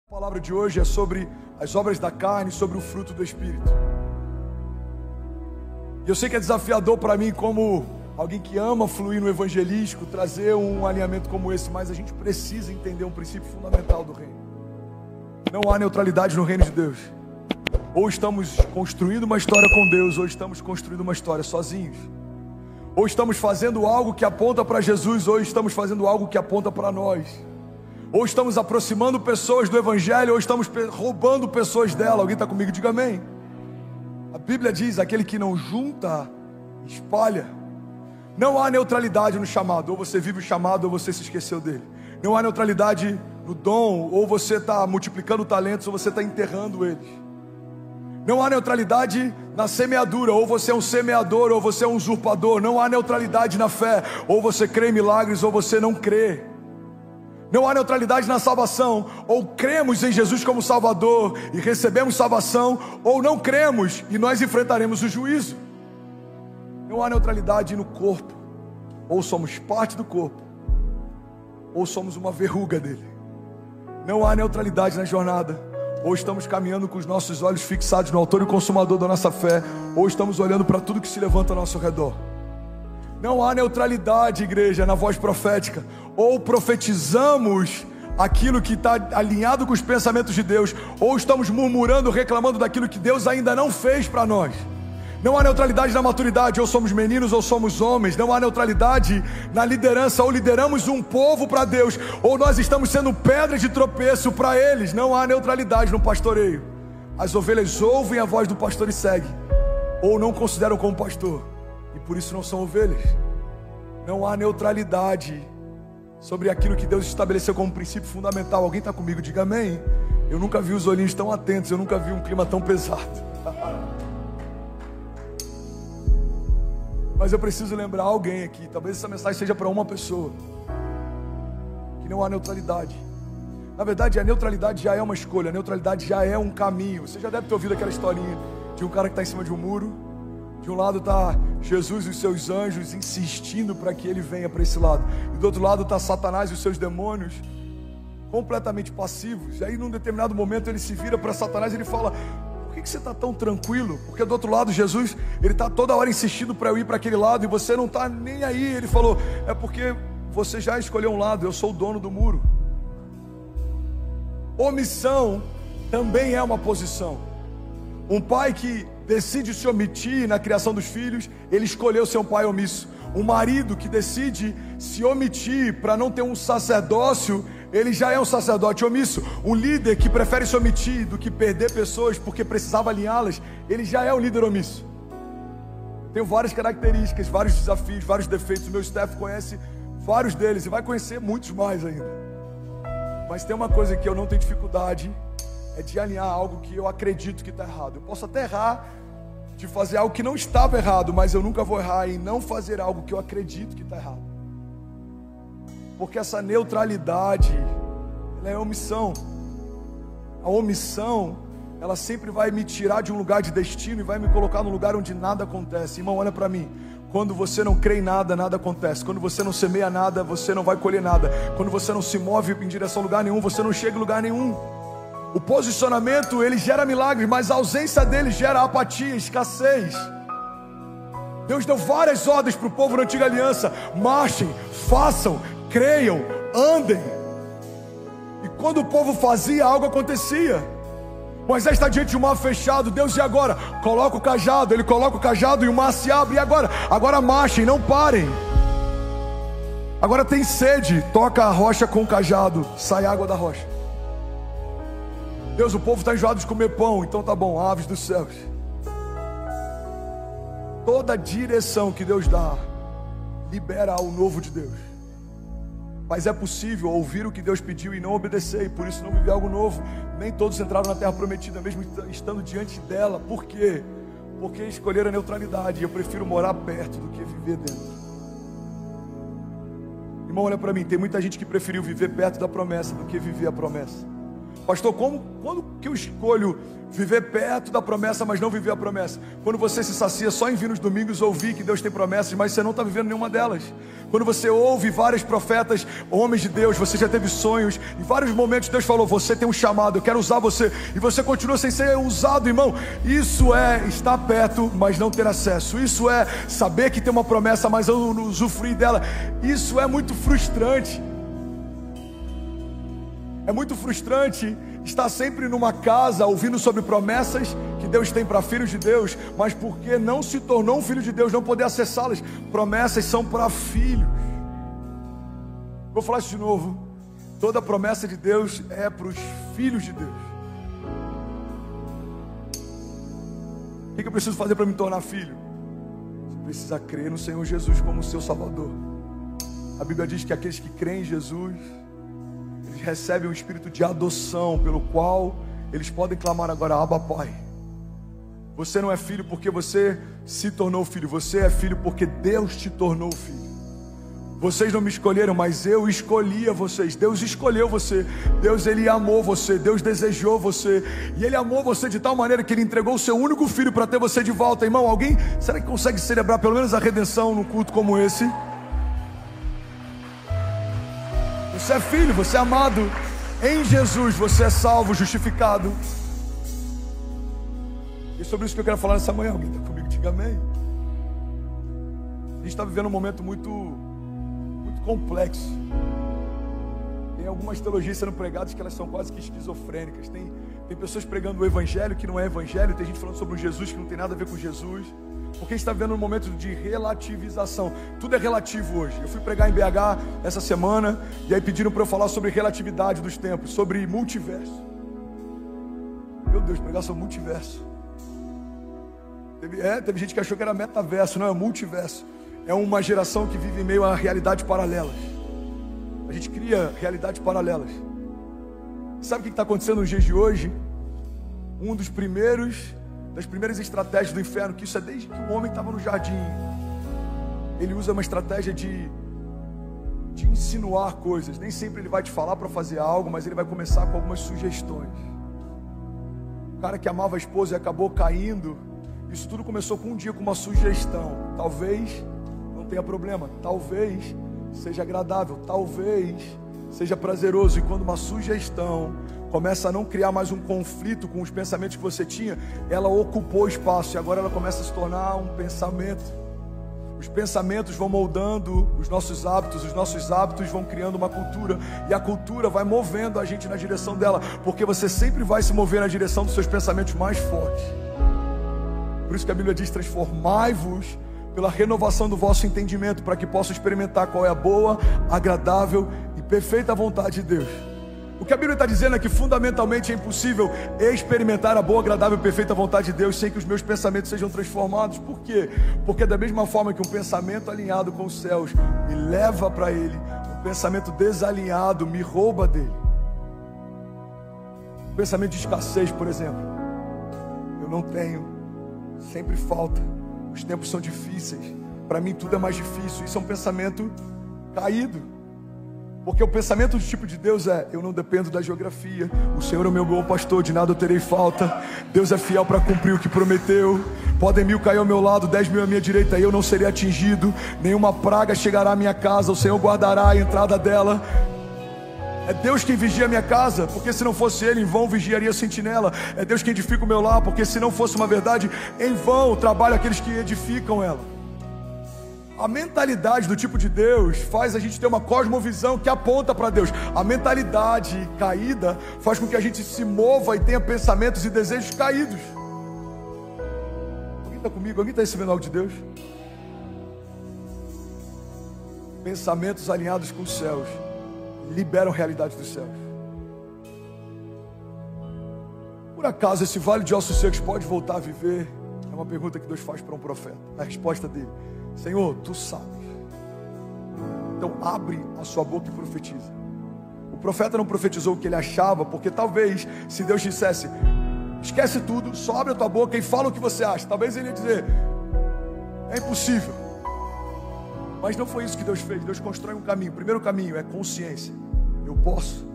A palavra de hoje é sobre as obras da carne, sobre o fruto do Espírito. E eu sei que é desafiador para mim, como alguém que ama fluir no evangelístico, trazer um alinhamento como esse, mas a gente precisa entender um princípio fundamental do reino. Não há neutralidade no reino de Deus. Ou estamos construindo uma história com Deus, ou estamos construindo uma história sozinhos. Ou estamos fazendo algo que aponta para Jesus, ou estamos fazendo algo que aponta para nós. Ou estamos aproximando pessoas do Evangelho, ou estamos roubando pessoas dela. Alguém está comigo? Diga amém. A Bíblia diz: aquele que não junta, espalha. Não há neutralidade no chamado. Ou você vive o chamado, ou você se esqueceu dele. Não há neutralidade no dom. Ou você está multiplicando talentos, ou você está enterrando eles. Não há neutralidade na semeadura. Ou você é um semeador, ou você é um usurpador. Não há neutralidade na fé. Ou você crê em milagres, ou você não crê. Não há neutralidade na salvação. Ou cremos em Jesus como Salvador e recebemos salvação, ou não cremos e nós enfrentaremos o juízo. Não há neutralidade no corpo. Ou somos parte do corpo, ou somos uma verruga dele. Não há neutralidade na jornada. Ou estamos caminhando com os nossos olhos fixados no autor e consumador da nossa fé, ou estamos olhando para tudo que se levanta ao nosso redor. Não há neutralidade, igreja, na voz profética. Ou profetizamos aquilo que está alinhado com os pensamentos de Deus, ou estamos murmurando, reclamando daquilo que Deus ainda não fez para nós. Não há neutralidade na maturidade. Ou somos meninos ou somos homens. Não há neutralidade na liderança. Ou lideramos um povo para Deus, ou nós estamos sendo pedra de tropeço para eles. Não há neutralidade no pastoreio. As ovelhas ouvem a voz do pastor e seguem, ou não consideram como pastor, e por isso não são ovelhas. Não há neutralidade sobre aquilo que Deus estabeleceu como princípio fundamental. Alguém está comigo? Diga amém. Eu nunca vi os olhinhos tão atentos. Eu nunca vi um clima tão pesado. Mas eu preciso lembrar alguém aqui. Talvez essa mensagem seja para uma pessoa. Que não há neutralidade. Na verdade, a neutralidade já é uma escolha. A neutralidade já é um caminho. Você já deve ter ouvido aquela historinha de um cara que está em cima de um muro. De um lado está Jesus e os seus anjos insistindo para que ele venha para esse lado. E do outro lado está Satanás e os seus demônios completamente passivos. E aí num determinado momento ele se vira para Satanás e ele fala: por que você está tão tranquilo? Porque do outro lado Jesus, ele está toda hora insistindo para eu ir para aquele lado e você não está nem aí. Ele falou: é porque você já escolheu um lado, eu sou o dono do muro. Omissão também é uma posição. Um pai que decide se omitir na criação dos filhos, ele escolheu ser um pai omisso. Um marido que decide se omitir para não ter um sacerdócio, ele já é um sacerdote omisso. Um líder que prefere se omitir do que perder pessoas porque precisava alinhá-las, ele já é um líder omisso. Tenho várias características, vários desafios, vários defeitos. O meu staff conhece vários deles e vai conhecer muitos mais ainda. Mas tem uma coisa que eu não tenho dificuldade, é de alinhar algo que eu acredito que está errado. Eu posso até errar de fazer algo que não estava errado, mas eu nunca vou errar em não fazer algo que eu acredito que está errado. Porque essa neutralidade, ela é omissão. A omissão, ela sempre vai me tirar de um lugar de destino e vai me colocar num lugar onde nada acontece. Irmão, olha para mim. Quando você não crê em nada, nada acontece. Quando você não semeia nada, você não vai colher nada. Quando você não se move em direção a lugar nenhum, você não chega em lugar nenhum. O posicionamento, ele gera milagres, mas a ausência dele gera apatia, escassez. Deus deu várias ordens para o povo na antiga aliança: marchem, façam, creiam, andem. E quando o povo fazia, algo acontecia. Moisés está diante de um mar fechado. Deus, e agora? Coloca o cajado. Ele coloca o cajado e o mar se abre. E agora? Agora marchem, não parem. Agora tem sede. Toca a rocha com o cajado, sai água da rocha. Deus, o povo está enjoado de comer pão. Então tá bom, aves dos céus. Toda direção que Deus dá libera o novo de Deus. Mas é possível ouvir o que Deus pediu e não obedecer, e por isso não viver algo novo. Nem todos entraram na terra prometida, mesmo estando diante dela. Por quê? Porque escolheram a neutralidade. E eu prefiro morar perto do que viver dentro. Irmão, olha para mim. Tem muita gente que preferiu viver perto da promessa do que viver a promessa. Pastor, quando que eu escolho viver perto da promessa, mas não viver a promessa? Quando você se sacia só em vir nos domingos, ouvir que Deus tem promessas, mas você não está vivendo nenhuma delas. Quando você ouve vários profetas, homens de Deus, você já teve sonhos, em vários momentos Deus falou, você tem um chamado, eu quero usar você, e você continua sem ser usado, irmão. Isso é estar perto, mas não ter acesso. Isso é saber que tem uma promessa, mas não usufruir dela. Isso é muito frustrante. É muito frustrante estar sempre numa casa ouvindo sobre promessas que Deus tem para filhos de Deus, mas porque não se tornou um filho de Deus, não poder acessá-las. Promessas são para filhos. Vou falar isso de novo. Toda promessa de Deus é para os filhos de Deus. O que eu preciso fazer para me tornar filho? Você precisa crer no Senhor Jesus como seu Salvador. A Bíblia diz que aqueles que creem em Jesus, eles recebem um espírito de adoção, pelo qual eles podem clamar agora, Abba, Pai. Você não é filho porque você se tornou filho, você é filho porque Deus te tornou filho. Vocês não me escolheram, mas eu escolhi a vocês. Deus escolheu você. Deus, Ele amou você. Deus desejou você. E Ele amou você de tal maneira que Ele entregou o seu único filho para ter você de volta. Irmão, alguém, será que consegue celebrar pelo menos a redenção num culto como esse? Você é filho, você é amado em Jesus, você é salvo, justificado. E é sobre isso que eu quero falar nessa manhã. Alguém está comigo? Diga amém. A gente está vivendo um momento muito complexo. Tem algumas teologias sendo pregadas que elas são quase que esquizofrênicas. Tem pessoas pregando o evangelho que não é evangelho. Tem gente falando sobre um Jesus que não tem nada a ver com Jesus. Porque a gente está vivendo um momento de relativização. Tudo é relativo hoje. Eu fui pregar em BH essa semana, e aí pediram para eu falar sobre relatividade dos tempos, sobre multiverso. Meu Deus, pregar sobre multiverso. Teve gente que achou que era metaverso. Não, é multiverso. É uma geração que vive em meio a realidades paralelas. A gente cria realidades paralelas. Sabe o que está acontecendo nos dias de hoje? Das primeiras estratégias do inferno, que isso é desde que o homem estava no jardim. Ele usa uma estratégia de insinuar coisas. Nem sempre ele vai te falar para fazer algo, mas ele vai começar com algumas sugestões. O cara que amava a esposa e acabou caindo, isso tudo começou com um dia com uma sugestão. Talvez não tenha problema, talvez seja agradável, talvez seja prazeroso. E quando uma sugestão começa a não criar mais um conflito com os pensamentos que você tinha, ela ocupou espaço, e agora ela começa a se tornar um pensamento. Os pensamentos vão moldando os nossos hábitos vão criando uma cultura, e a cultura vai movendo a gente na direção dela, porque você sempre vai se mover na direção dos seus pensamentos mais fortes. Por isso que a Bíblia diz, transformai-vos pela renovação do vosso entendimento, para que possam experimentar qual é a boa, agradável e perfeita vontade de Deus. O que a Bíblia está dizendo é que fundamentalmente é impossível experimentar a boa, agradável e perfeita vontade de Deus sem que os meus pensamentos sejam transformados. Por quê? Porque da mesma forma que um pensamento alinhado com os céus me leva para Ele, um pensamento desalinhado me rouba dele. Um pensamento de escassez, por exemplo. Eu não tenho, sempre falta, os tempos são difíceis, para mim tudo é mais difícil. Isso é um pensamento caído. Porque o pensamento do tipo de Deus é: eu não dependo da geografia, o Senhor é o meu bom pastor, de nada eu terei falta. Deus é fiel para cumprir o que prometeu. Podem 1000 cair ao meu lado, 10.000 à minha direita, e eu não serei atingido. Nenhuma praga chegará à minha casa, o Senhor guardará a entrada dela. É Deus quem vigia a minha casa, porque se não fosse Ele, em vão vigiaria a sentinela. É Deus quem edifica o meu lar, porque se não fosse uma verdade, em vão trabalham aqueles que edificam ela. A mentalidade do tipo de Deus faz a gente ter uma cosmovisão que aponta para Deus. A mentalidade caída faz com que a gente se mova e tenha pensamentos e desejos caídos. Alguém está comigo? Alguém está recebendo algo de Deus? Pensamentos alinhados com os céus liberam a realidade dos céus. Por acaso esse vale de ossos secos pode voltar a viver? É uma pergunta que Deus faz para um profeta. A resposta dele: Senhor, Tu sabes. Então abre a sua boca e profetiza. O profeta não profetizou o que ele achava, porque talvez, se Deus dissesse: esquece tudo, só abre a tua boca e fala o que você acha, talvez ele ia dizer: é impossível. Mas não foi isso que Deus fez. Deus constrói um caminho. O primeiro caminho é consciência. Eu posso.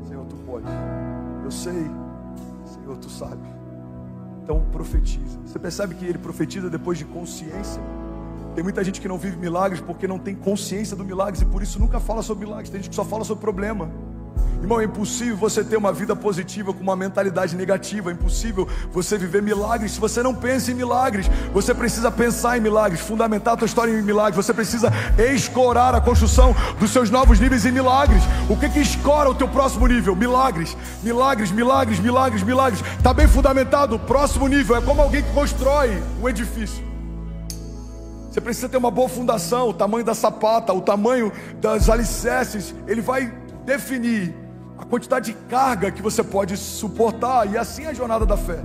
Senhor, Tu pode. Eu sei, Senhor, tu sabe. Então profetiza. Você percebe que ele profetiza depois de consciência? Tem muita gente que não vive milagres porque não tem consciência do milagre e por isso nunca fala sobre milagres. Tem gente que só fala sobre problema. Irmão, é impossível você ter uma vida positiva com uma mentalidade negativa. É impossível você viver milagres se você não pensa em milagres. Você precisa pensar em milagres, fundamentar a tua história em milagres. Você precisa escorar a construção dos seus novos níveis em milagres. O que escora o teu próximo nível? Milagres, milagres, milagres, milagres, milagres. Está bem fundamentado? O próximo nível é como alguém que constrói um edifício. Você precisa ter uma boa fundação. O tamanho da sapata, o tamanho das alicerces, ele vai definir a quantidade de carga que você pode suportar. E assim é a jornada da fé.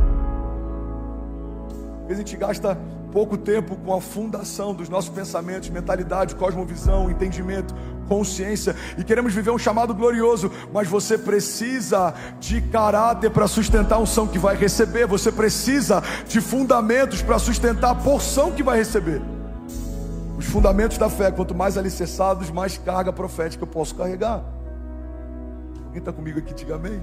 Às vezes a gente gasta pouco tempo com a fundação dos nossos pensamentos, mentalidade, cosmovisão, entendimento, consciência, e queremos viver um chamado glorioso, mas você precisa de caráter para sustentar a unção que vai receber. Você precisa de fundamentos para sustentar a porção que vai receber. Os fundamentos da fé, quanto mais alicerçados, mais carga profética eu posso carregar. Quem está comigo aqui, diga amém.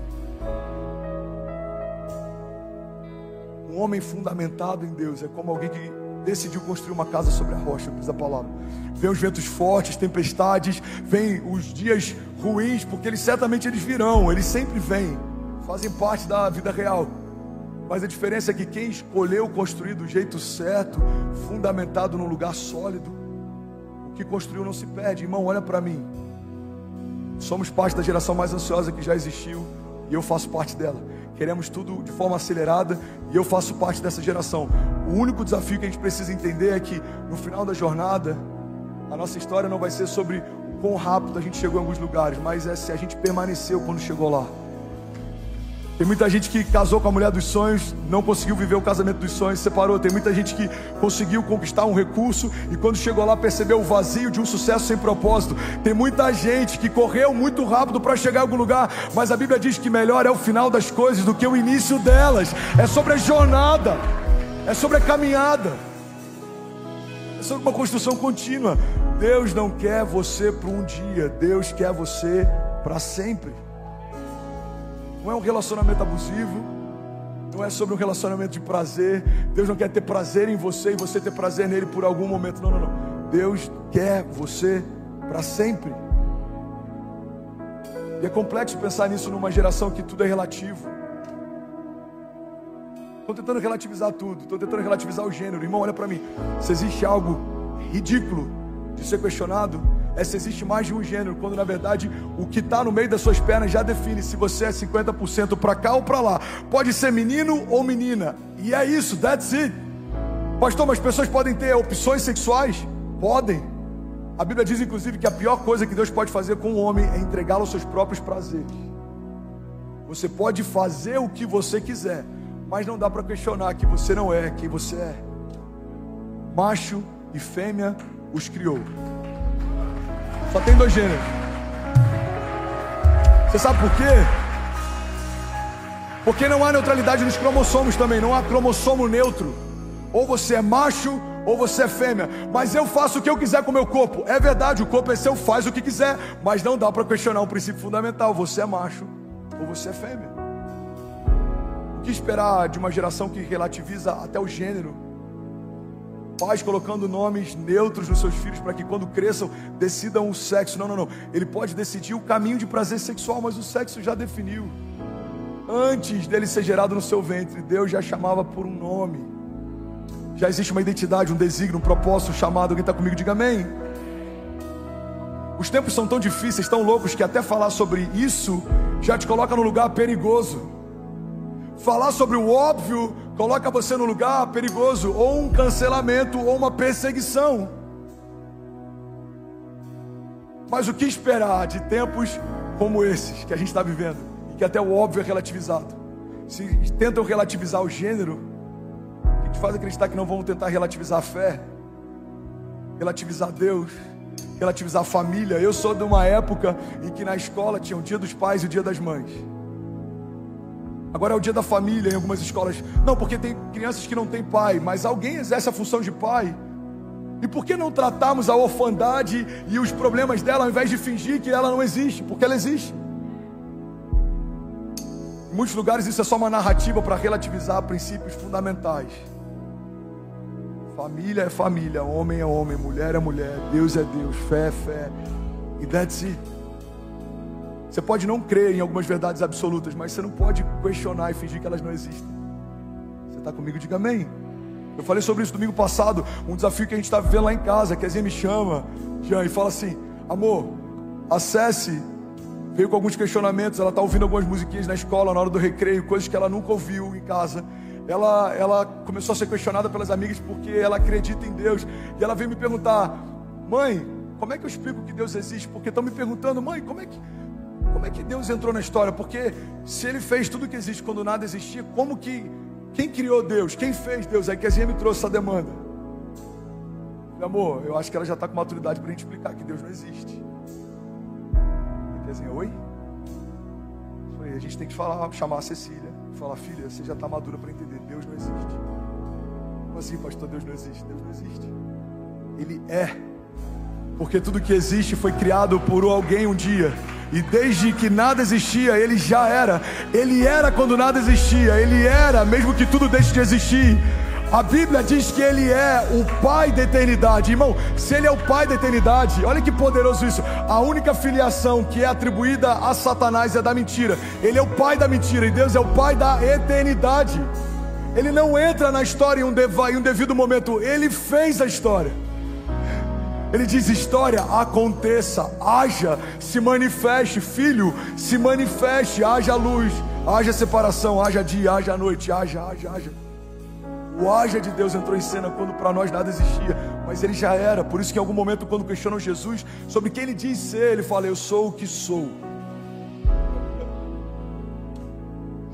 Um homem fundamentado em Deus é como alguém que decidiu construir uma casa sobre a rocha, diz a palavra. Vem os ventos fortes, tempestades, vem os dias ruins, porque eles virão, eles sempre vêm, fazem parte da vida real. Mas a diferença é que quem escolheu construir do jeito certo, fundamentado num lugar sólido, o que construiu não se perde. Irmão, olha para mim. Somos parte da geração mais ansiosa que já existiu e eu faço parte dela. Queremos tudo de forma acelerada e eu faço parte dessa geração. O único desafio que a gente precisa entender é que no final da jornada, a nossa história não vai ser sobre o quão rápido a gente chegou em alguns lugares, mas é se a gente permaneceu quando chegou lá. Tem muita gente que casou com a mulher dos sonhos, não conseguiu viver o casamento dos sonhos, separou. Tem muita gente que conseguiu conquistar um recurso e quando chegou lá percebeu o vazio de um sucesso sem propósito. Tem muita gente que correu muito rápido para chegar em algum lugar, mas a Bíblia diz que melhor é o final das coisas do que o início delas. É sobre a jornada, é sobre a caminhada, é sobre uma construção contínua. Deus não quer você para um dia, Deus quer você para sempre. Não é um relacionamento abusivo, não é sobre um relacionamento de prazer. Deus não quer ter prazer em você e você ter prazer nele por algum momento. Não, não, não. Deus quer você para sempre. E é complexo pensar nisso numa geração que tudo é relativo. Estou tentando relativizar tudo, estou tentando relativizar o gênero. Irmão, olha para mim. Se existe algo ridículo de ser questionado, é se existe mais de um gênero, quando na verdade o que está no meio das suas pernas já define se você é 50% para cá ou para lá. Pode ser menino ou menina, e é isso, that's it. Pastor, mas pessoas podem ter opções sexuais? Podem. A Bíblia diz inclusive que a pior coisa que Deus pode fazer com um homem é entregá-lo aos seus próprios prazeres. Você pode fazer o que você quiser, mas não dá para questionar que você não é quem você é. Macho e fêmea os criou. Só tem dois gêneros. Você sabe por quê? Porque não há neutralidade nos cromossomos também. Não há cromossomo neutro. Ou você é macho ou você é fêmea. Mas eu faço o que eu quiser com o meu corpo. É verdade, o corpo é seu, faz o que quiser. Mas não dá para questionar um princípio fundamental. Você é macho ou você é fêmea. O que esperar de uma geração que relativiza até o gênero? Pais colocando nomes neutros nos seus filhos para que quando cresçam decidam o sexo. Não, não, não. Ele pode decidir o caminho de prazer sexual, mas o sexo já definiu. Antes dele ser gerado no seu ventre, Deus já chamava por um nome. Já existe uma identidade, um desígnio, um propósito, um chamado. Alguém está comigo? Diga amém. Os tempos são tão difíceis, tão loucos, que até falar sobre isso já te coloca num lugar perigoso. Falar sobre o óbvio coloca você num lugar perigoso, ou um cancelamento, ou uma perseguição. Mas o que esperar de tempos como esses que a gente está vivendo, e que até o óbvio é relativizado? Se tentam relativizar o gênero, o que te faz acreditar que não vão tentar relativizar a fé, relativizar Deus, relativizar a família? Eu sou de uma época em que na escola tinha o dia dos pais e o dia das mães. Agora é o dia da família em algumas escolas. Não, porque tem crianças que não têm pai, mas alguém exerce a função de pai. E por que não tratarmos a orfandade e os problemas dela ao invés de fingir que ela não existe? Porque ela existe. Em muitos lugares isso é só uma narrativa para relativizar princípios fundamentais. Família é família, homem é homem, mulher é mulher, Deus é Deus, fé é fé. E that's it. Você pode não crer em algumas verdades absolutas, mas você não pode questionar e fingir que elas não existem. Você está comigo? Diga amém. Eu falei sobre isso domingo passado, um desafio que a gente está vivendo lá em casa, que a Zinha me chama, Jean, e fala assim: amor, acesse. Veio com alguns questionamentos, ela está ouvindo algumas musiquinhas na escola, na hora do recreio, coisas que ela nunca ouviu em casa. Ela começou a ser questionada pelas amigas porque ela acredita em Deus. E ela veio me perguntar: mãe, como é que eu explico que Deus existe? Porque estão me perguntando: mãe, como é que Deus entrou na história? Porque se Ele fez tudo que existe quando nada existia, quem criou Deus? Quem fez Deus? Aí que a Zinha me trouxe essa demanda. Meu amor, eu acho que ela já está com maturidade para a gente explicar que Deus não existe. Assim, oi? Eu falei, a gente tem que chamar a Cecília e falar: filha, você já está madura para entender, Deus não existe. Como assim, pastor? Deus não existe? Deus não existe. Ele é. Porque tudo que existe foi criado por alguém um dia. E desde que nada existia, Ele já era. Ele era quando nada existia. Ele era, mesmo que tudo deixe de existir. A Bíblia diz que Ele é o Pai da eternidade. Irmão, se Ele é o Pai da eternidade, olha que poderoso isso. A única filiação que é atribuída a Satanás é da mentira. Ele é o pai da mentira e Deus é o Pai da eternidade. Ele não entra na história em um devido momento. Ele fez a história. Ele diz: história, aconteça, haja, se manifeste. Filho, se manifeste, haja luz, haja separação, haja dia, haja noite, haja. O haja de Deus entrou em cena quando para nós nada existia, mas Ele já era. Por isso que em algum momento, quando questionam Jesus sobre quem Ele diz ser, Ele fala: eu sou o que sou.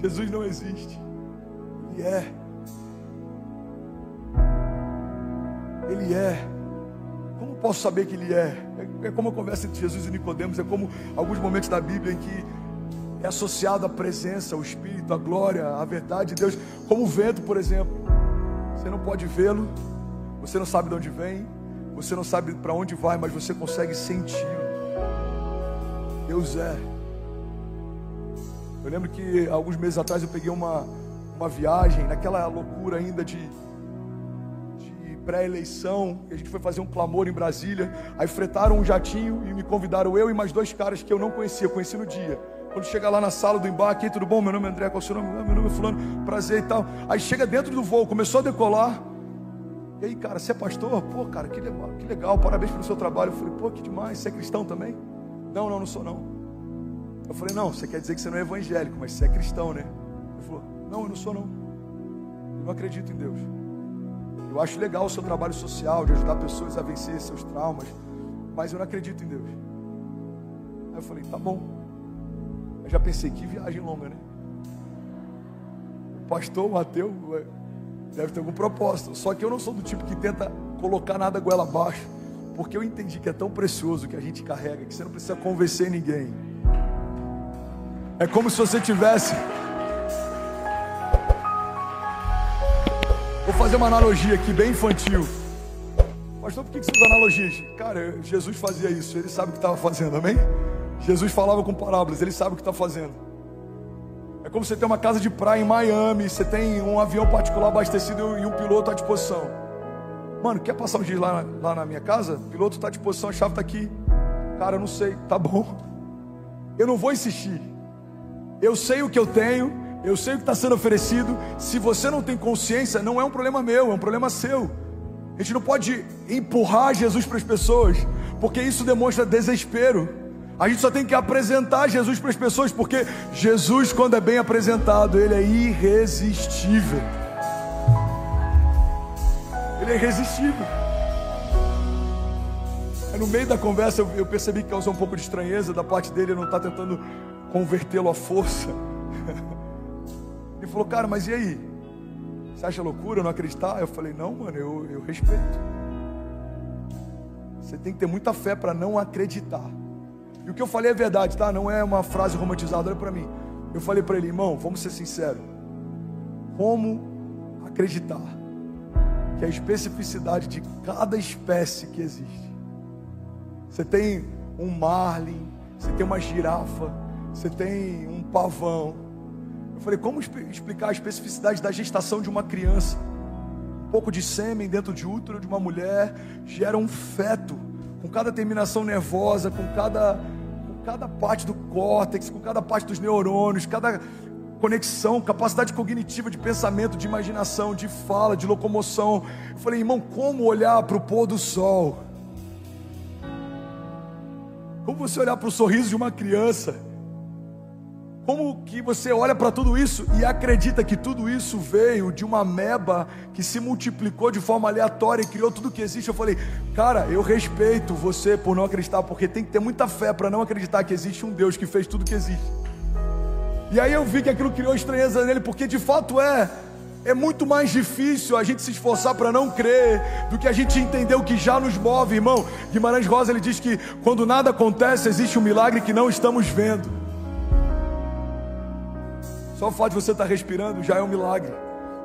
Jesus não existe. Ele é. Ele é. Como posso saber que Ele é? É como a conversa entre Jesus e Nicodemos. É como alguns momentos da Bíblia em que é associado a presença, o Espírito, a glória, a verdade de Deus. Como o vento, por exemplo. Você não pode vê-lo, você não sabe de onde vem, você não sabe para onde vai, mas você consegue senti-lo. Deus é. Eu lembro que alguns meses atrás eu peguei uma viagem, naquela loucura ainda de pré-eleição, que a gente foi fazer um clamor em Brasília. Aí fretaram um jatinho e me convidaram, eu e mais 2 caras que eu não conhecia, conheci no dia. Quando chega lá na sala do embarque: aí, tudo bom? Meu nome é André, qual é o seu nome? Meu nome é fulano, prazer e tal. Aí chega dentro do voo, começou a decolar. E aí, cara, você é pastor? Pô, cara, que legal, parabéns pelo seu trabalho. Eu falei: pô, que demais, você é cristão também? Não sou não. Eu falei: não, você quer dizer que você não é evangélico, mas você é cristão, né? Ele falou: não, eu não sou não. Eu não acredito em Deus. Eu acho legal o seu trabalho social, de ajudar pessoas a vencer seus traumas, mas eu não acredito em Deus. Aí eu falei: tá bom. Eu já pensei, que viagem longa, né? O pastor, o ateu, deve ter algum propósito. Só que eu não sou do tipo que tenta colocar nada goela abaixo, porque eu entendi que é tão precioso que a gente carrega, que você não precisa convencer ninguém. É como se você tivesse... Vou fazer uma analogia aqui, bem infantil. Pastor, por que você usa analogias? Cara, Jesus fazia isso, Ele sabe o que estava fazendo, amém? Jesus falava com parábolas, Ele sabe o que está fazendo. É como você ter uma casa de praia em Miami, você tem um avião particular abastecido e um piloto à disposição. Mano, quer passar um dia lá na minha casa? O piloto está à disposição, a chave está aqui. Cara, eu não sei, tá bom. Eu não vou insistir. Eu sei o que eu tenho, eu sei o que está sendo oferecido. Se você não tem consciência, não é um problema meu, é um problema seu. A gente não pode empurrar Jesus para as pessoas, porque isso demonstra desespero. A gente só tem que apresentar Jesus para as pessoas, porque Jesus, quando é bem apresentado, Ele é irresistível. Ele é irresistível. No meio da conversa eu percebi que causou um pouco de estranheza da parte dele. Ele não está tentando convertê-lo à força. Ele falou: cara, mas e aí? Você acha loucura não acreditar? Eu falei: não, mano, eu respeito. Você tem que ter muita fé para não acreditar. E o que eu falei é verdade, tá? Não é uma frase romantizada, olha para mim. Eu falei para ele: irmão, vamos ser sinceros. Como acreditar que a especificidade de cada espécie que existe? Você tem um marlin, você tem uma girafa, você tem um pavão. Eu falei, como explicar a especificidade da gestação de uma criança? Um pouco de sêmen dentro de útero de uma mulher gera um feto, com cada terminação nervosa, com cada parte do córtex, com cada parte dos neurônios, cada conexão, capacidade cognitiva de pensamento, de imaginação, de fala, de locomoção. Eu falei, irmão, como olhar para o pôr do sol? Como você olhar para o sorriso de uma criança? Como que você olha para tudo isso e acredita que tudo isso veio de uma ameba que se multiplicou de forma aleatória e criou tudo que existe? Eu falei, cara, eu respeito você por não acreditar, porque tem que ter muita fé para não acreditar que existe um Deus que fez tudo que existe. E aí eu vi que aquilo criou estranheza nele, porque de fato é muito mais difícil a gente se esforçar para não crer do que a gente entender o que já nos move, irmão. Guimarães Rosa, ele diz que quando nada acontece, existe um milagre que não estamos vendo. Só o fato de você estar respirando já é um milagre.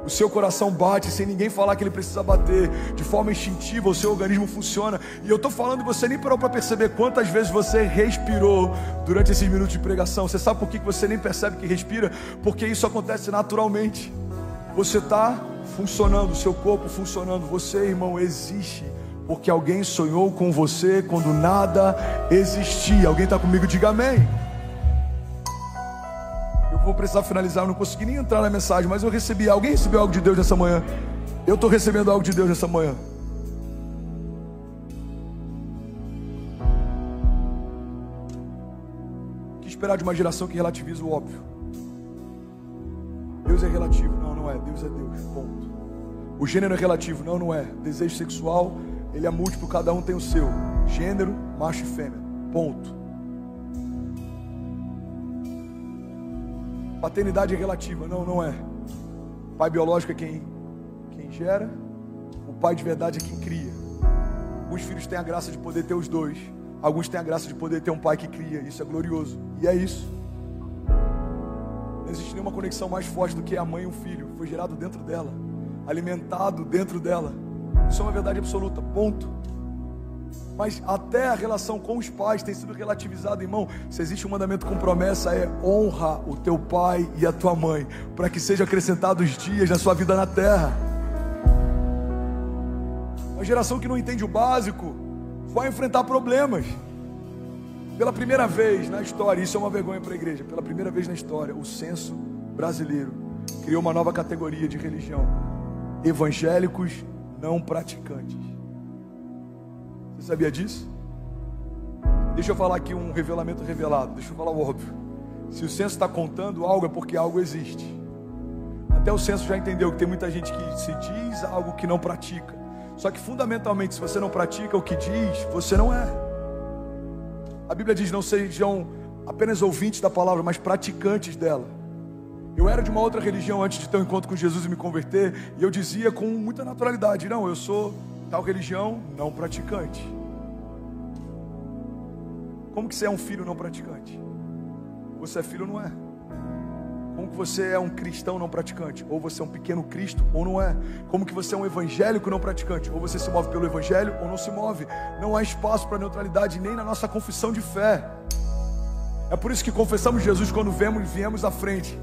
O seu coração bate sem ninguém falar que ele precisa bater. De forma instintiva, o seu organismo funciona. E eu estou falando e você nem parou para perceber quantas vezes você respirou durante esses minutos de pregação. Você sabe por que você nem percebe que respira? Porque isso acontece naturalmente. Você está funcionando, o seu corpo funcionando. Você, irmão, existe porque alguém sonhou com você quando nada existia. Alguém está comigo? Diga amém. Vou precisar finalizar, eu não consegui nem entrar na mensagem, mas eu recebi. Alguém recebeu algo de Deus nessa manhã? Eu estou recebendo algo de Deus nessa manhã. O que esperar de uma geração que relativiza o óbvio? Deus é relativo. Não, não é. Deus é Deus, ponto. O gênero é relativo. Não, não é. Desejo sexual, ele é múltiplo, cada um tem o seu. Gênero, macho e fêmea, ponto. Paternidade é relativa. Não, não é. Pai biológico é quem gera. O pai de verdade é quem cria. Alguns filhos têm a graça de poder ter os dois. Alguns têm a graça de poder ter um pai que cria. Isso é glorioso. E é isso. Não existe nenhuma conexão mais forte do que a mãe e um filho. Foi gerado dentro dela, alimentado dentro dela. Isso é uma verdade absoluta, ponto. Mas até a relação com os pais tem sido relativizada, irmão. Se existe um mandamento com promessa, é honra o teu pai e a tua mãe, para que sejam acrescentados dias na sua vida na terra. Uma geração que não entende o básico vai enfrentar problemas. Pela primeira vez na história, isso é uma vergonha para a igreja, pela primeira vez na história, o censo brasileiro criou uma nova categoria de religião: evangélicos não praticantes. Você sabia disso? Deixa eu falar aqui um revelamento revelado. Deixa eu falar o óbvio. Se o censo está contando algo, é porque algo existe. Até o censo já entendeu que tem muita gente que se diz algo que não pratica. Só que fundamentalmente, se você não pratica o que diz, você não é. A Bíblia diz: não sejam apenas ouvintes da palavra, mas praticantes dela. Eu era de uma outra religião antes de ter um encontro com Jesus e me converter, e eu dizia com muita naturalidade: não, eu sou tal religião não praticante. Como que você é um filho não praticante? Você é filho ou não é? Como que você é um cristão não praticante? Ou você é um pequeno Cristo ou não é? Como que você é um evangélico não praticante? Ou você se move pelo evangelho ou não se move? Não há espaço para neutralidade nem na nossa confissão de fé. É por isso que confessamos Jesus quando viemos à frente.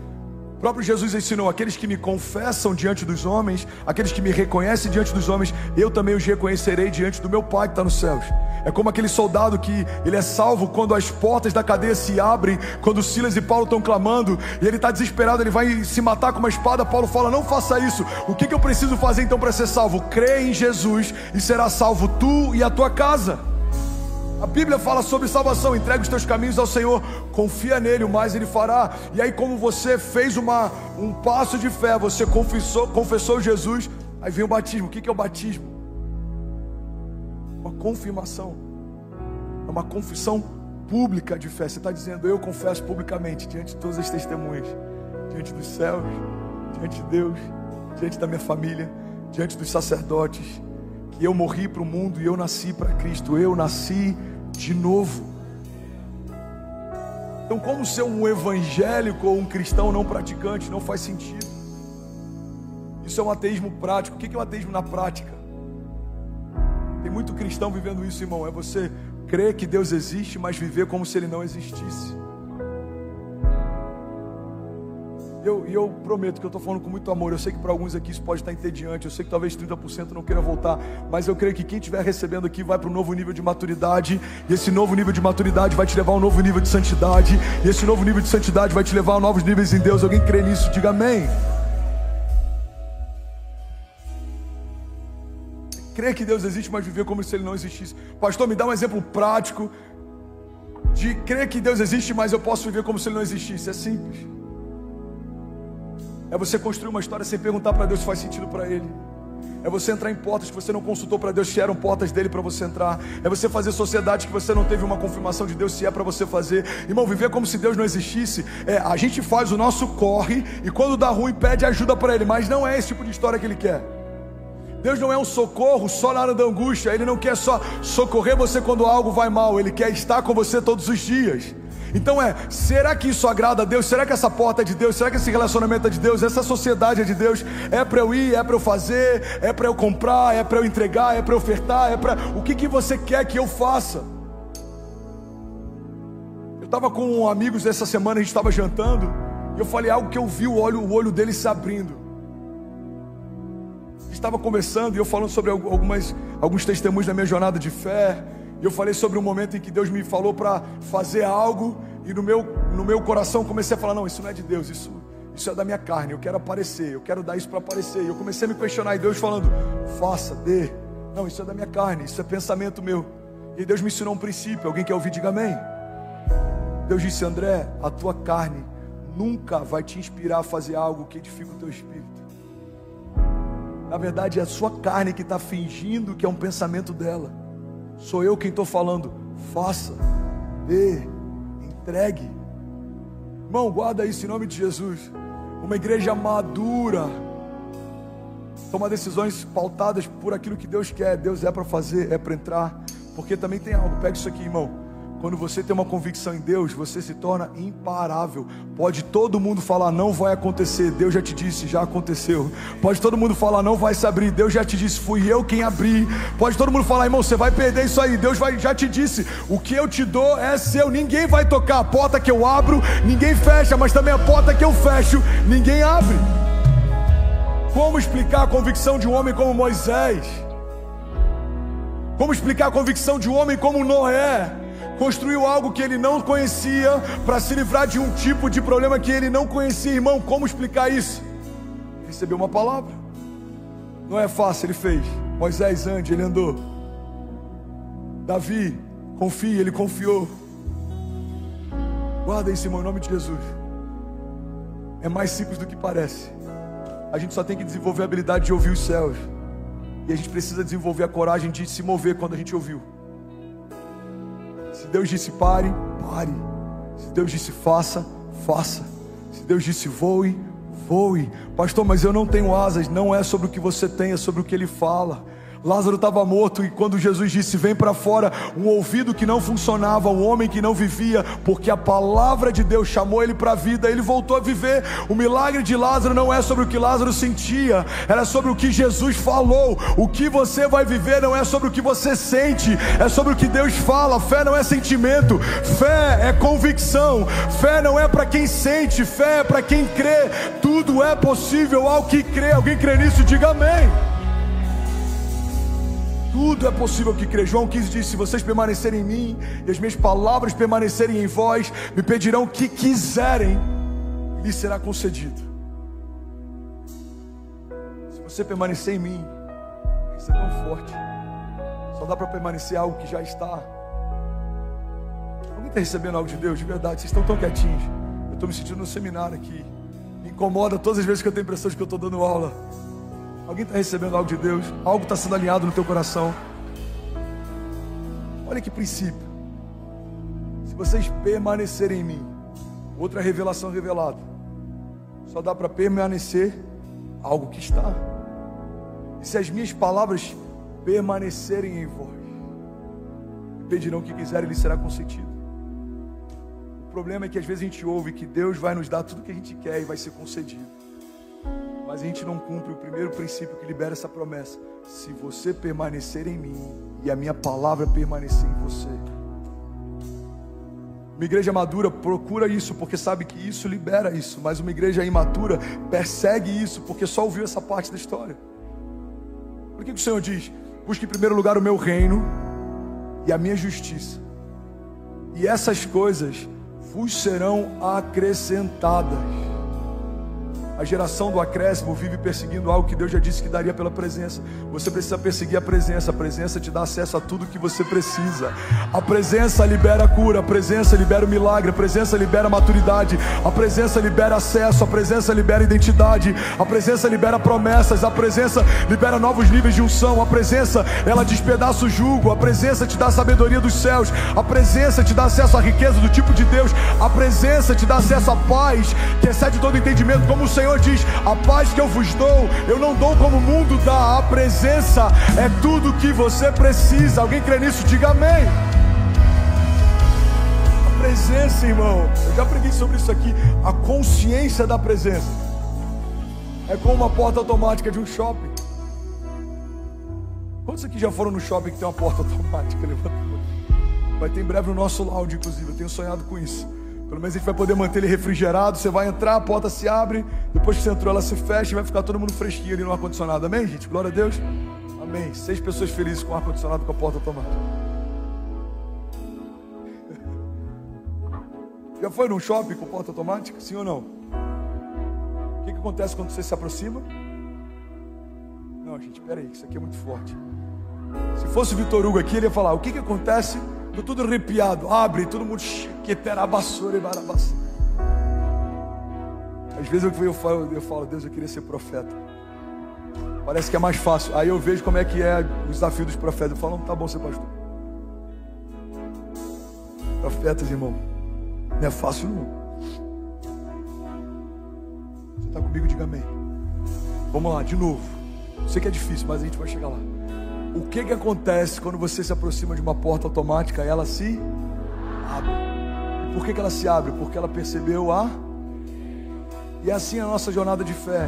O próprio Jesus ensinou: aqueles que me confessam diante dos homens, aqueles que me reconhecem diante dos homens, eu também os reconhecerei diante do meu Pai que está nos céus. É como aquele soldado que ele é salvo quando as portas da cadeia se abrem, quando Silas e Paulo estão clamando, e ele está desesperado, ele vai se matar com uma espada. Paulo fala: não faça isso. O que eu preciso fazer então para ser salvo? Crê em Jesus e será salvo tu e a tua casa. A Bíblia fala sobre salvação: entrega os teus caminhos ao Senhor, confia nele, o mais ele fará. E aí, como você fez um passo de fé, você confessou Jesus, aí vem o batismo. O que é o batismo? Uma confirmação, é uma confissão pública de fé. Você está dizendo: eu confesso publicamente, diante de todas as testemunhas, diante dos céus, diante de Deus, diante da minha família, diante dos sacerdotes, que eu morri para o mundo e eu nasci para Cristo. Eu nasci de novo. Então, como ser um evangélico ou um cristão não praticante não faz sentido. Isso é um ateísmo prático. O que é o ateísmo na prática? Tem muito cristão vivendo isso, irmão. É você crer que Deus existe, mas viver como se Ele não existisse. Eu prometo que eu estou falando com muito amor. Eu sei que para alguns aqui isso pode estar entediante. Eu sei que talvez 30% não queira voltar. Mas eu creio que quem estiver recebendo aqui vai para um novo nível de maturidade. E esse novo nível de maturidade vai te levar a um novo nível de santidade. E esse novo nível de santidade vai te levar a novos níveis em Deus. Alguém crê nisso? Diga amém. Crer que Deus existe, mas viver como se Ele não existisse. Pastor, me dá um exemplo prático de crer que Deus existe, mas eu posso viver como se Ele não existisse. É simples. É você construir uma história sem perguntar para Deus se faz sentido para Ele. É você entrar em portas que você não consultou para Deus se eram portas dele para você entrar. É você fazer sociedade que você não teve uma confirmação de Deus se é para você fazer. Irmão, viver como se Deus não existisse. A gente faz o nosso corre e quando dá ruim pede ajuda para Ele. Mas não é esse tipo de história que Ele quer. Deus não é um socorro só na hora da angústia. Ele não quer só socorrer você quando algo vai mal. Ele quer estar com você todos os dias. Então será que isso agrada a Deus? Será que essa porta é de Deus? Será que esse relacionamento é de Deus? Essa sociedade é de Deus? É para eu ir? É para eu fazer? É para eu comprar? É para eu entregar? É para eu ofertar? O que você quer que eu faça? Eu estava com amigos essa semana, a gente estava jantando, e eu falei algo que eu vi o olho dele se abrindo. Estava conversando e eu falando sobre alguns testemunhos da minha jornada de fé. E eu falei sobre um momento em que Deus me falou para fazer algo, e no meu coração comecei a falar: não, isso não é de Deus, isso é da minha carne, eu quero aparecer, eu quero dar isso para aparecer. E eu comecei a me questionar, e Deus falando: faça, dê. Não, isso é da minha carne, isso é pensamento meu. E Deus me ensinou um princípio. Alguém quer ouvir? Diga amém. Deus disse: André, a tua carne nunca vai te inspirar a fazer algo que edifica o teu espírito. Na verdade é a sua carne que está fingindo que é um pensamento dela. Sou eu quem estou falando: faça, dê, entregue. Irmão, guarda isso em nome de Jesus. Uma igreja madura toma decisões pautadas por aquilo que Deus quer. Deus é para fazer, é para entrar. Porque também tem algo, pega isso aqui, irmão. Quando você tem uma convicção em Deus, você se torna imparável. Pode todo mundo falar: não vai acontecer. Deus já te disse, já aconteceu. Pode todo mundo falar: não vai se abrir. Deus já te disse, fui eu quem abri. Pode todo mundo falar: irmão, você vai perder isso aí. Deus já te disse, o que eu te dou é seu. Ninguém vai tocar. A porta que eu abro, ninguém fecha. Mas também a porta que eu fecho, ninguém abre. Como explicar a convicção de um homem como Moisés? Como explicar a convicção de um homem como Noé? Construiu algo que ele não conhecia para se livrar de um tipo de problema que ele não conhecia. Irmão, como explicar isso? Recebeu uma palavra. Não é fácil, ele fez. Moisés, ande, ele andou. Davi, confie, ele confiou. Guarda isso, irmão, em nome de Jesus. É mais simples do que parece. A gente só tem que desenvolver a habilidade de ouvir os céus. E a gente precisa desenvolver a coragem de se mover quando a gente ouviu. Se Deus disse pare, pare. Se Deus disse faça, faça. Se Deus disse voe, voe. Pastor, mas eu não tenho asas. Não é sobre o que você tem, é sobre o que Ele fala. Lázaro estava morto e quando Jesus disse vem para fora, um ouvido que não funcionava, um homem que não vivia, porque a palavra de Deus chamou ele para a vida, ele voltou a viver. O milagre de Lázaro não é sobre o que Lázaro sentia, era sobre o que Jesus falou. O que você vai viver não é sobre o que você sente, é sobre o que Deus fala. Fé não é sentimento, fé é convicção. Fé não é para quem sente, fé é para quem crê. Tudo é possível ao que crê. Alguém crê nisso? Diga amém. Tudo é possível que crê. João 15 diz: se vocês permanecerem em mim e as minhas palavras permanecerem em vós, me pedirão o que quiserem e lhes será concedido. Se você permanecer em mim, isso é tão forte. Só dá para permanecer algo que já está. Alguém está recebendo algo de Deus? De verdade, vocês estão tão quietinhos. Eu estou me sentindo no seminário aqui. Me incomoda todas as vezes que eu tenho a impressão de que eu estou dando aula. Alguém está recebendo algo de Deus? Algo está sendo alinhado no teu coração? Olha que princípio. Se vocês permanecerem em mim, outra revelação revelada, só dá para permanecer algo que está. E se as minhas palavras permanecerem em vós, pedirão o que quiserem e lhes será concedido. O problema é que às vezes a gente ouve que Deus vai nos dar tudo que a gente quer e vai ser concedido. Mas a gente não cumpre o primeiro princípio que libera essa promessa. Se você permanecer em mim e a minha palavra permanecer em você. Uma igreja madura procura isso porque sabe que isso libera isso, mas uma igreja imatura persegue isso porque só ouviu essa parte da história. Por que o Senhor diz: busque em primeiro lugar o meu reino e a minha justiça, e essas coisas vos serão acrescentadas? A geração do acréscimo vive perseguindo algo que Deus já disse que daria pela presença. Você precisa perseguir a presença te dá acesso a tudo que você precisa. A presença libera a cura, a presença libera o milagre, a presença libera a maturidade, a presença libera acesso, a presença libera identidade, a presença libera promessas, a presença libera novos níveis de unção, a presença, ela despedaça o jugo, a presença te dá a sabedoria dos céus, a presença te dá acesso à riqueza do tipo de Deus, a presença te dá acesso à paz que excede todo entendimento, como o Senhor diz: a paz que eu vos dou, eu não dou como o mundo dá. A presença é tudo que você precisa. Alguém crê nisso? Diga amém. A presença, irmão, eu já preguei sobre isso aqui. A consciência da presença é como uma porta automática de um shopping. Quantos aqui já foram no shopping que tem uma porta automática? Levanta a mão. Vai ter em breve no nosso lounge, inclusive. Eu tenho sonhado com isso. Pelo menos a gente vai poder manter ele refrigerado. Você vai entrar, a porta se abre, depois que você entrou ela se fecha e vai ficar todo mundo fresquinho ali no ar-condicionado. Amém, gente? Glória a Deus. Amém. 6 pessoas felizes com o ar-condicionado, com a porta automática. Já foi num shopping com porta automática? Sim ou não? O que acontece quando você se aproxima? Não, gente, peraí, isso aqui é muito forte. Se fosse o Vitor Hugo aqui, ele ia falar: o que acontece? Tô tudo arrepiado, abre, todo mundo que terá basura e barabaça. Às vezes eu falo: Deus, eu queria ser profeta. Parece que é mais fácil. Aí eu vejo como é que é o desafio dos profetas. Eu falo: não, tá bom ser pastor. Profetas, irmão, não é fácil não. Você está comigo? Diga amém. Vamos lá, de novo. Sei que é difícil, mas a gente vai chegar lá. O que acontece quando você se aproxima de uma porta automática? Ela se abre. E por que ela se abre? Porque ela percebeu E assim é a nossa jornada de fé.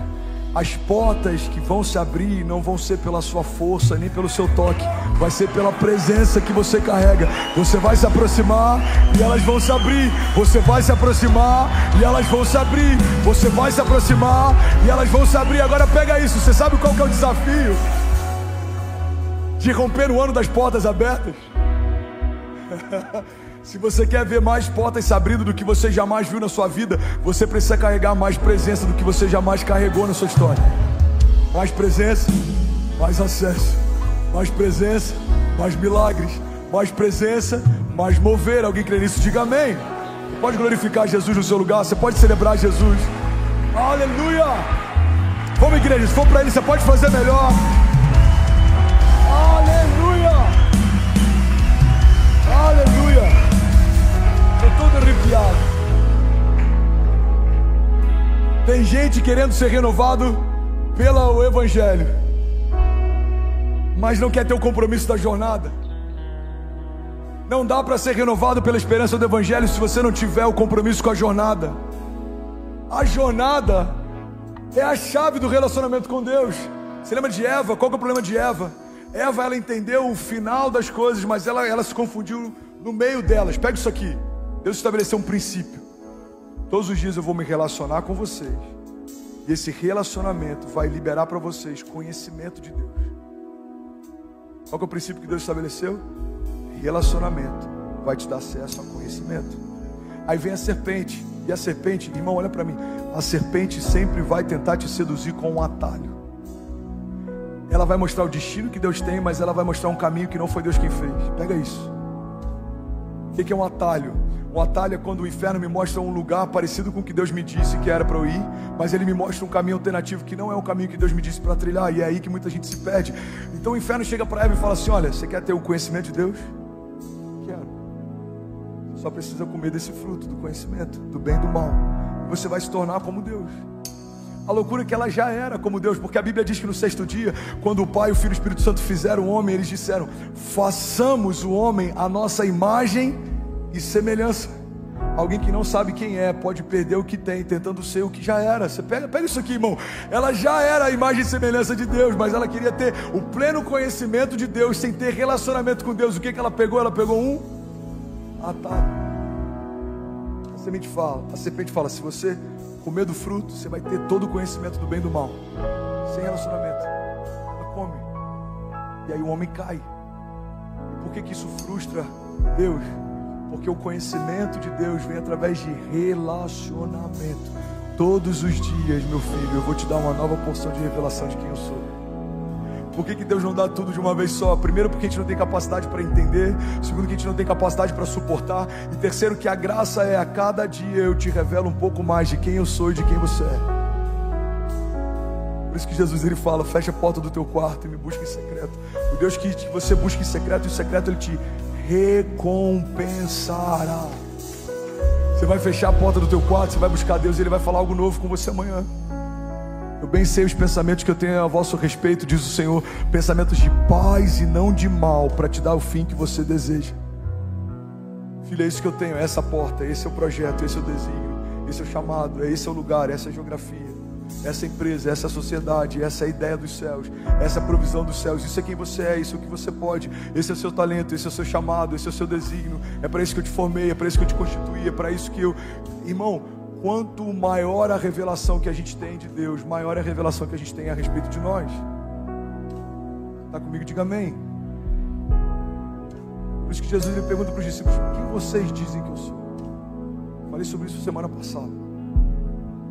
As portas que vão se abrir não vão ser pela sua força, nem pelo seu toque. Vai ser pela presença que você carrega. Você vai se aproximar e elas vão se abrir. Você vai se aproximar e elas vão se abrir. Você vai se aproximar e elas vão se abrir. Agora pega isso. Você sabe qual que é o desafio de romper o ano das portas abertas? Se você quer ver mais portas se abrindo do que você jamais viu na sua vida, você precisa carregar mais presença do que você jamais carregou na sua história. Mais presença, mais acesso. Mais presença, mais milagres. Mais presença, mais mover. Alguém crê nisso? Diga amém. Você pode glorificar Jesus no seu lugar. Você pode celebrar Jesus. Aleluia. Vamos, igreja, se for para Ele, você pode fazer melhor. Aleluia! Aleluia! Estou todo arrepiado. Tem gente querendo ser renovado pelo Evangelho, mas não quer ter o compromisso da jornada. Não dá para ser renovado pela esperança do Evangelho se você não tiver o compromisso com a jornada. A jornada é a chave do relacionamento com Deus. Você lembra de Eva? Qual que é o problema de Eva? Eva, ela entendeu o final das coisas, mas ela se confundiu no meio delas. Pega isso aqui. Deus estabeleceu um princípio. Todos os dias eu vou me relacionar com vocês, e esse relacionamento vai liberar para vocês conhecimento de Deus. Qual que é o princípio que Deus estabeleceu? Relacionamento vai te dar acesso a conhecimento. Aí vem a serpente. E a serpente, irmão, olha para mim. A serpente sempre vai tentar te seduzir com um atalho. Ela vai mostrar o destino que Deus tem, mas ela vai mostrar um caminho que não foi Deus quem fez. Pega isso. O que é um atalho? Um atalho é quando o inferno me mostra um lugar parecido com o que Deus me disse que era para eu ir, mas ele me mostra um caminho alternativo que não é o caminho que Deus me disse para trilhar, e é aí que muita gente se perde. Então o inferno chega para Eva e fala assim: olha, você quer ter o conhecimento de Deus? Quero. Só precisa comer desse fruto do conhecimento, do bem e do mal. Você vai se tornar como Deus. A loucura é que ela já era como Deus, porque a Bíblia diz que no 6º dia, quando o Pai, o Filho e o Espírito Santo fizeram o homem, eles disseram: façamos o homem à nossa imagem e semelhança. Alguém que não sabe quem é pode perder o que tem, tentando ser o que já era. Você pega isso aqui, irmão. Ela já era a imagem e semelhança de Deus, mas ela queria ter o pleno conhecimento de Deus, sem ter relacionamento com Deus. O que ela pegou? Ela pegou um atalho. A serpente fala, se você comer do fruto, você vai ter todo o conhecimento do bem e do mal. Sem relacionamento. Ela come. E aí o homem cai. E por que isso frustra Deus? Porque o conhecimento de Deus vem através de relacionamento. Todos os dias, meu filho, eu vou te dar uma nova porção de revelação de quem eu sou. Por que Deus não dá tudo de uma vez só? Primeiro, porque a gente não tem capacidade para entender. Segundo, que a gente não tem capacidade para suportar. E terceiro, que a graça é a cada dia eu te revelo um pouco mais de quem eu sou e de quem você é. Por isso que Jesus ele fala, fecha a porta do teu quarto e me busca em secreto. O Deus que você busca em secreto, e em secreto ele te recompensará. Você vai fechar a porta do teu quarto, você vai buscar Deus e ele vai falar algo novo com você amanhã. Eu bem sei os pensamentos que eu tenho a vosso respeito, diz o Senhor, pensamentos de paz e não de mal, para te dar o fim que você deseja. Filho, é isso que eu tenho, é essa porta, esse é o projeto, esse é o desígnio, esse é o chamado, esse é o lugar, essa é a geografia, essa é a empresa, essa é a sociedade, essa é a ideia dos céus, essa é a provisão dos céus, isso é quem você é, isso é o que você pode, esse é o seu talento, esse é o seu chamado, esse é o seu desígnio, é para isso que eu te formei, é para isso que eu te constituí, é para isso que eu... Irmão, quanto maior a revelação que a gente tem de Deus, maior é a revelação que a gente tem a respeito de nós. Está comigo? Diga amém. Por isso que Jesus ele pergunta para os discípulos, quem vocês dizem que eu sou? Falei sobre isso semana passada.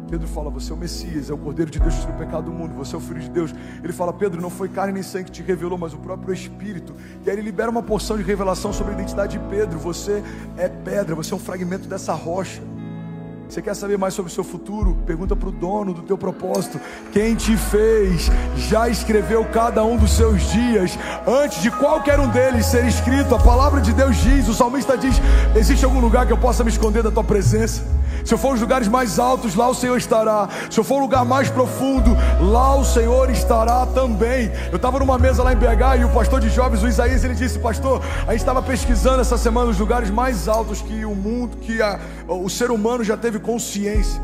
Pedro fala, você é o Messias, é o Cordeiro de Deus que tira o pecado do mundo, você é o Filho de Deus. Ele fala, Pedro, não foi carne nem sangue que te revelou, mas o próprio Espírito. E aí ele libera uma porção de revelação sobre a identidade de Pedro. Você é pedra, você é um fragmento dessa rocha. Você quer saber mais sobre o seu futuro? Pergunta para o dono do teu propósito. Quem te fez já escreveu cada um dos seus dias antes de qualquer um deles ser escrito. A palavra de Deus diz, o salmista diz, existe algum lugar que eu possa me esconder da tua presença? Se eu for os lugares mais altos, lá o Senhor estará. Se eu for o lugar mais profundo, lá o Senhor estará também. Eu estava numa mesa lá em BH e o pastor de jovens, o Isaías, ele disse, pastor, a gente estava pesquisando essa semana os lugares mais altos que o mundo, o ser humano já teve consciência.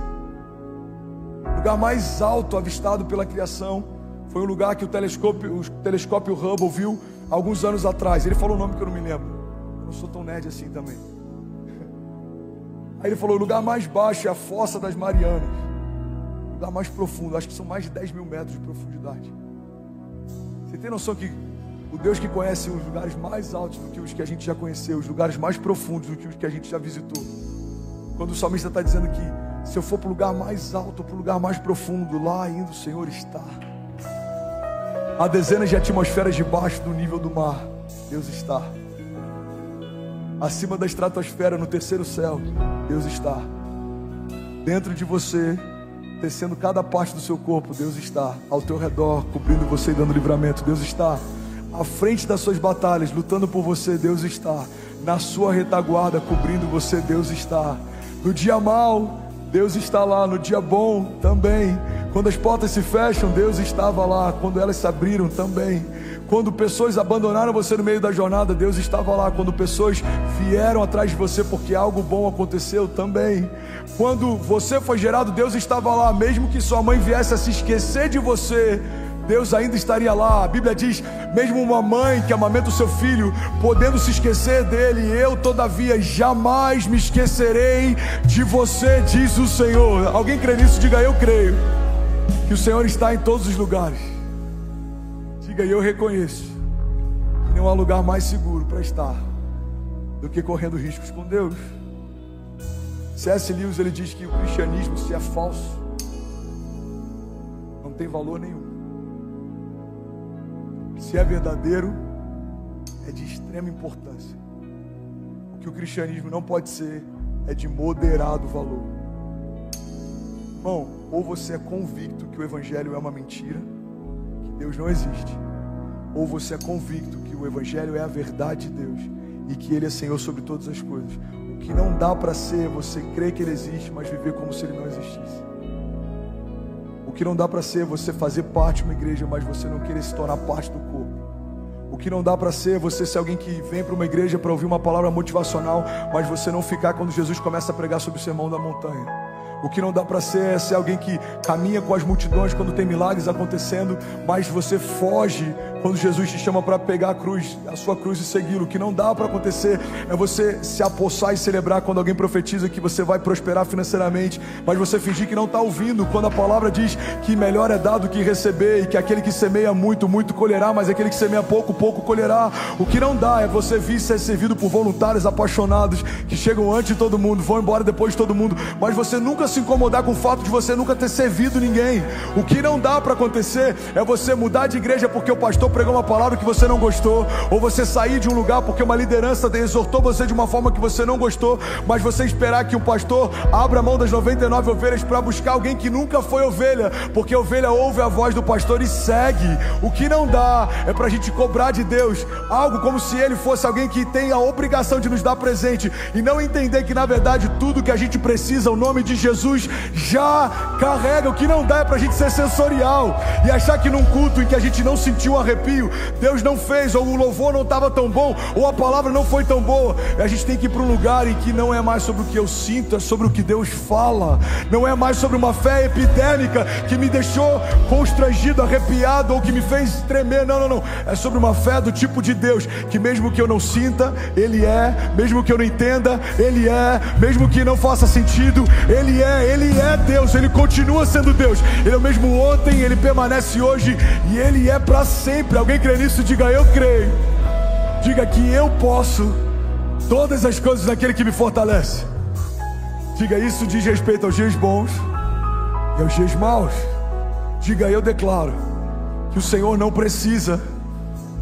O lugar mais alto avistado pela criação foi um lugar que o telescópio Hubble viu alguns anos atrás. Ele falou um nome que eu não me lembro. Eu não sou tão nerd assim também. Aí ele falou, o lugar mais baixo é a Fossa das Marianas. O lugar mais profundo, acho que são mais de 10 mil metros de profundidade. Você tem noção que o Deus que conhece os lugares mais altos do que os que a gente já conheceu, os lugares mais profundos do que os que a gente já visitou. Quando o salmista está dizendo que se eu for para o lugar mais alto ou para o lugar mais profundo, lá ainda o Senhor está. Há dezenas de atmosferas debaixo do nível do mar, Deus está. Acima da estratosfera, no terceiro céu, Deus está. Dentro de você, tecendo cada parte do seu corpo, Deus está. Ao teu redor, cobrindo você e dando livramento, Deus está. À frente das suas batalhas, lutando por você, Deus está. Na sua retaguarda, cobrindo você, Deus está. No dia mau, Deus está lá. No dia bom, também. Quando as portas se fecham, Deus estava lá. Quando elas se abriram, também. Quando pessoas abandonaram você no meio da jornada, Deus estava lá. Quando pessoas vieram atrás de você porque algo bom aconteceu, também. Quando você foi gerado, Deus estava lá. Mesmo que sua mãe viesse a se esquecer de você, Deus ainda estaria lá. A Bíblia diz, mesmo uma mãe que amamenta o seu filho, podendo se esquecer dele, eu todavia jamais me esquecerei de você, diz o Senhor. Alguém crê nisso? Diga, eu creio que o Senhor está em todos os lugares. Diga, eu reconheço que não há lugar mais seguro para estar do que correndo riscos com Deus. C.S. Lewis, ele diz que o cristianismo, se é falso, não tem valor nenhum. Se é verdadeiro, é de extrema importância. O que o cristianismo não pode ser é de moderado valor. Irmão, ou você é convicto que o evangelho é uma mentira, que Deus não existe, ou você é convicto que o evangelho é a verdade de Deus e que Ele é Senhor sobre todas as coisas. O que não dá para ser você crer que Ele existe, mas viver como se Ele não existisse. O que não dá para ser você fazer parte de uma igreja, mas você não querer se tornar parte do corpo. O que não dá para ser você ser alguém que vem para uma igreja para ouvir uma palavra motivacional, mas você não ficar quando Jesus começa a pregar sobre o sermão da montanha. O que não dá para ser alguém que caminha com as multidões quando tem milagres acontecendo, mas você foge quando Jesus te chama para pegar a cruz, a sua cruz e segui-lo. O que não dá para acontecer é você se apossar e celebrar quando alguém profetiza que você vai prosperar financeiramente, mas você fingir que não está ouvindo quando a palavra diz que melhor é dar do que receber, e que aquele que semeia muito, muito colherá, mas aquele que semeia pouco, pouco colherá. O que não dá é você vir ser servido por voluntários apaixonados que chegam antes de todo mundo, vão embora depois de todo mundo, mas você nunca se incomodar com o fato de você nunca ter servido ninguém. O que não dá para acontecer é você mudar de igreja porque o pastor pregou uma palavra que você não gostou, ou você sair de um lugar porque uma liderança exortou você de uma forma que você não gostou, mas você esperar que o pastor abra a mão das 99 ovelhas para buscar alguém que nunca foi ovelha, porque a ovelha ouve a voz do pastor e segue. O que não dá é pra gente cobrar de Deus algo como se Ele fosse alguém que tem a obrigação de nos dar presente, e não entender que na verdade tudo que a gente precisa, o nome de Jesus já carrega. O que não dá é pra gente ser sensorial e achar que num culto em que a gente não sentiu um arrepio, Deus não fez, ou o louvor não estava tão bom, ou a palavra não foi tão boa. A gente tem que ir para um lugar em que não é mais sobre o que eu sinto, é sobre o que Deus fala. Não é mais sobre uma fé epidêmica que me deixou constrangido, arrepiado, ou que me fez tremer. Não, não, não. É sobre uma fé do tipo de Deus, que mesmo que eu não sinta, Ele é. Mesmo que eu não entenda, Ele é. Mesmo que não faça sentido, Ele é. Ele é Deus, Ele continua sendo Deus. Ele é o mesmo ontem, Ele permanece hoje, e Ele é para sempre. Alguém crê nisso? Diga: eu creio. Diga que eu posso todas as coisas naquele que me fortalece. Diga: isso diz respeito aos dias bons e aos dias maus. Diga: eu declaro que o Senhor não precisa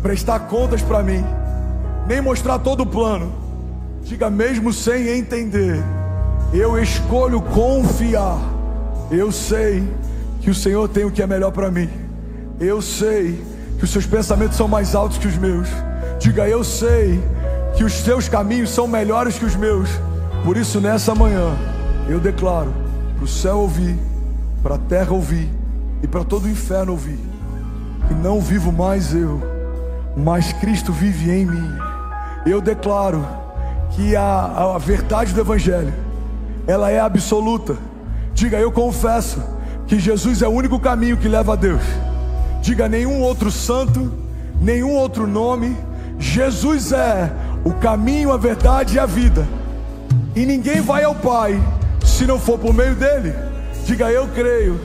prestar contas para mim, nem mostrar todo o plano. Diga: mesmo sem entender, eu escolho confiar. Eu sei que o Senhor tem o que é melhor para mim. Eu sei que os seus pensamentos são mais altos que os meus. Diga: eu sei que os seus caminhos são melhores que os meus. Por isso, nessa manhã, eu declaro para o céu ouvir, para a terra ouvir e para todo o inferno ouvir, que não vivo mais eu, mas Cristo vive em mim. Eu declaro que a verdade do Evangelho, ela é absoluta. Diga: eu confesso que Jesus é o único caminho que leva a Deus. Diga: nenhum outro santo, nenhum outro nome. Jesus é o caminho, a verdade e a vida, e ninguém vai ao Pai se não for por meio dele. Diga: eu creio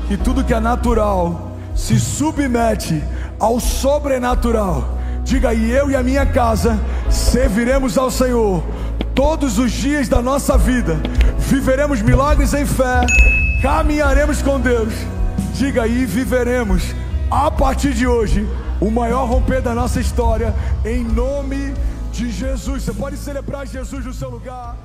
que tudo que é natural se submete ao sobrenatural. Diga: e eu e a minha casa serviremos ao Senhor todos os dias da nossa vida. Viveremos milagres em fé, caminharemos com Deus. Diga: e viveremos a partir de hoje o maior romper da nossa história, em nome de Jesus. Você pode celebrar Jesus no seu lugar.